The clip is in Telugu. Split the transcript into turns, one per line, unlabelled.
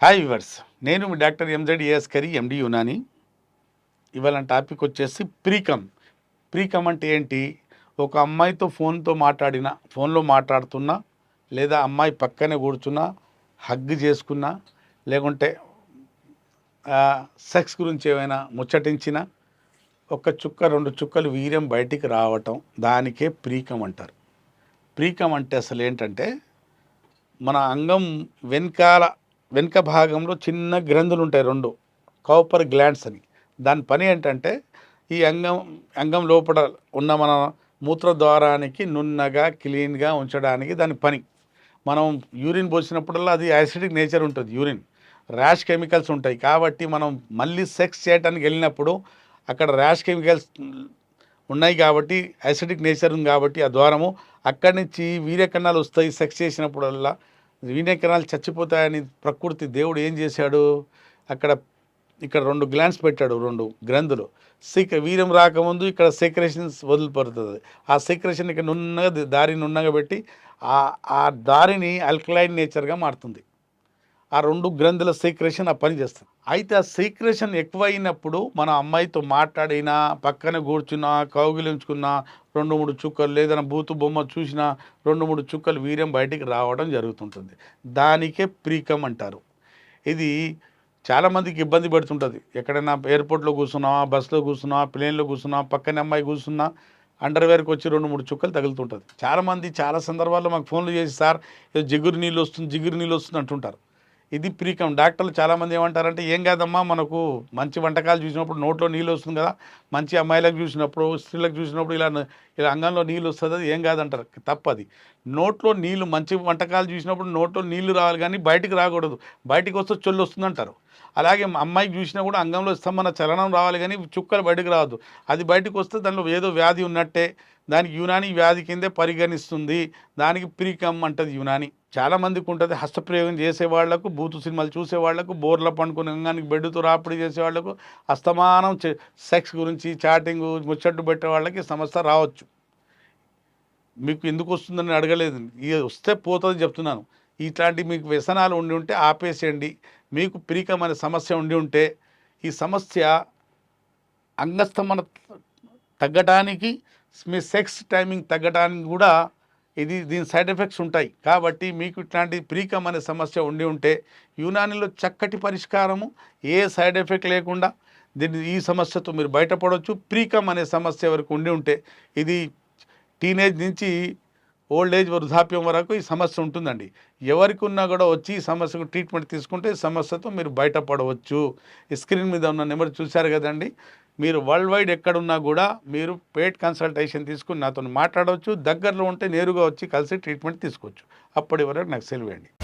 హాయ్ వ్యూవర్స్, నేను మీ డాక్టర్ ఎంజెడ్ కరీ ఎండి యునాని. ఇవాళ టాపిక్ వచ్చేసి ప్రీకమ్. ప్రీకమ్ అంటే ఏంటి? ఒక అమ్మాయితో ఫోన్లో మాట్లాడుతున్నా, లేదా అమ్మాయి పక్కనే కూర్చున్నా, హగ్ చేసుకున్నా, లేకుంటే సెక్స్ గురించి ఏమైనా ముచ్చటించినా, ఒక చుక్క రెండు చుక్కలు వీర్యం బయటికి రావటం, దానికే ప్రీకమ్ అంటారు. ప్రీకమ్ అంటే అసలు ఏంటంటే, మన అంగం వెనుక భాగంలో చిన్న గ్రంథులు ఉంటాయి, రెండు కౌపర్ గ్లాండ్స్ అని. దాని పని ఏంటంటే, ఈ అంగం లోపల ఉన్న మన మూత్రద్వారానికి నున్నగా క్లీన్గా ఉంచడానికి దాని పని. మనం యూరిన్ పోసినప్పుడల్లా అది యాసిడిక్ నేచర్ ఉంటుంది, యూరిన్ ర్యాష్ కెమికల్స్ ఉంటాయి. కాబట్టి మనం మళ్ళీ సెక్స్ చేయడానికి వెళ్ళినప్పుడు అక్కడ ర్యాష్ కెమికల్స్ ఉన్నాయి కాబట్టి, యాసిడిక్ నేచర్ ఉంది కాబట్టి ఆ ద్వారము అక్కడి నుంచి వీర్యకణాలు వస్తాయి. సెక్స్ చేసినప్పుడల్లా వీర్యకణాలు చచ్చిపోతాయని ప్రకృతి దేవుడు ఏం చేశాడు, ఇక్కడ రెండు గ్లాండ్స్ పెట్టాడు, రెండు గ్రంథులు. వీర్యం రాకముందు ఇక్కడ సెక్రేషన్స్ వదిలిపడుతుంది. ఆ సెక్రేషన్ ఇక్కడ దారిని నున్నగా పెట్టి ఆ దారిని ఆల్కలైన్ నేచర్గా మారుతుంది. ఆ రెండు గ్రంథుల సీక్రెషన్ ఆ పని చేస్తుంది. అయితే ఆ సీక్రెషన్ ఎక్కువైనప్పుడు మన అమ్మాయితో మాట్లాడినా, పక్కన కూర్చున్నా, కౌగిలించుకున్నా, రెండు మూడు చుక్కలు లేదన్నా బూతు బొమ్మ చూసినా రెండు మూడు చుక్కలు వీర్యం బయటికి రావడం జరుగుతుంటుంది. దానికే ప్రీకమ్ అంటారు. ఇది చాలామందికి ఇబ్బంది పెడుతుంటుంది. ఎక్కడైనా ఎయిర్పోర్ట్లో కూర్చున్నావా, బస్సులో కూర్చున్నావా, ప్లేన్లో కూర్చున్నావా, పక్కన అమ్మాయి కూర్చున్నా అండర్వేర్కి వచ్చి రెండు మూడు చుక్కలు తగులుతుంటుంది. చాలామంది చాలా సందర్భాల్లో మాకు ఫోన్లు చేసి, సార్ జిగురు నీళ్ళు వస్తుంది అంటుంటారు. ఇది ప్రీకమ్. డాక్టర్లు చాలామంది ఏమంటారంటే, ఏం కాదమ్మా, మనకు మంచి వంటకాలు చూసినప్పుడు నోట్లో నీళ్ళు వస్తుంది కదా, మంచి అమ్మాయిలకు చూసినప్పుడు, స్త్రీలకు చూసినప్పుడు ఇలా అంగంలో నీళ్ళు వస్తుంది, అది ఏం కాదంటారు. తప్పది. నోట్లో నీళ్ళు, మంచి వంటకాలు చూసినప్పుడు నోట్లో నీళ్లు రావాలి కానీ బయటికి రాకూడదు. బయటికి వస్తే చొల్లు వస్తుంది అంటారు. అలాగే అమ్మాయికి చూసినా కూడా అంగంలో స్తంభన చలనం రావాలి కానీ చుక్కలు బయటకు రావద్దు. అది బయటకు వస్తే దానిలో ఏదో వ్యాధి ఉన్నట్టే, దానికి యునాని వ్యాధి కిందే పరిగణిస్తుంది. దానికి ప్రీకమ్ అంటది యునాని. చాలామందికి ఉంటుంది. హస్తప్రయోగం చేసేవాళ్లకు, బూతు సినిమాలు చూసేవాళ్లకు, బోర్ల పండుకుని అంగానికి బెడ్డుతో రాపిడి చేసేవాళ్లకు, అస్తమానం సెక్స్ గురించి చాటింగ్ ముచ్చట్టు పెట్టే వాళ్ళకి సమస్య రావచ్చు. మీకు ఎందుకు వస్తుందని అడగలేదు, ఇక వస్తే పోతుందని చెప్తున్నాను. ఇట్లాంటి మీకు వ్యసనాలు ఉండి ఉంటే ఆపేసేయండి. మీకు ప్రీకమ్ అనే సమస్య ఉండి ఉంటే, ఈ సమస్య అంగస్తంభన తగ్గడానికి, మీ సెక్స్ టైమింగ్ తగ్గడానికి కూడా దీని సైడ్ ఎఫెక్ట్స్ ఉంటాయి. కాబట్టి మీకు ఇట్లాంటి ప్రీకమ్ అనే సమస్య ఉండి ఉంటే, యునానిలో చక్కటి పరిష్కారము, ఏ సైడ్ ఎఫెక్ట్ లేకుండా ఈ సమస్యతో మీరు బయటపడవచ్చు. ప్రీకమ్ అనే సమస్య వరకు ఉండి ఉంటే, ఇది టీనేజ్ నుంచి ఓల్డ్ ఏజ్ వృద్ధాప్యం వరకు ఈ సమస్య ఉంటుందండి. ఎవరికి ఉన్నా కూడా వచ్చి ఈ సమస్యకు ట్రీట్మెంట్ తీసుకుంటే సమస్యతో మీరు బయటపడవచ్చు. స్క్రీన్ మీద ఉన్న నెంబర్ చూశారు కదండి. మీరు వరల్డ్ వైడ్ ఎక్కడున్నా కూడా మీరు పెయిడ్ కన్సల్టేషన్ తీసుకుని నాతో మాట్లాడవచ్చు. దగ్గరలో ఉంటే నేరుగా వచ్చి కలిసి ట్రీట్మెంట్ తీసుకోవచ్చు. అప్పటి వరకు నాకు సెలవు.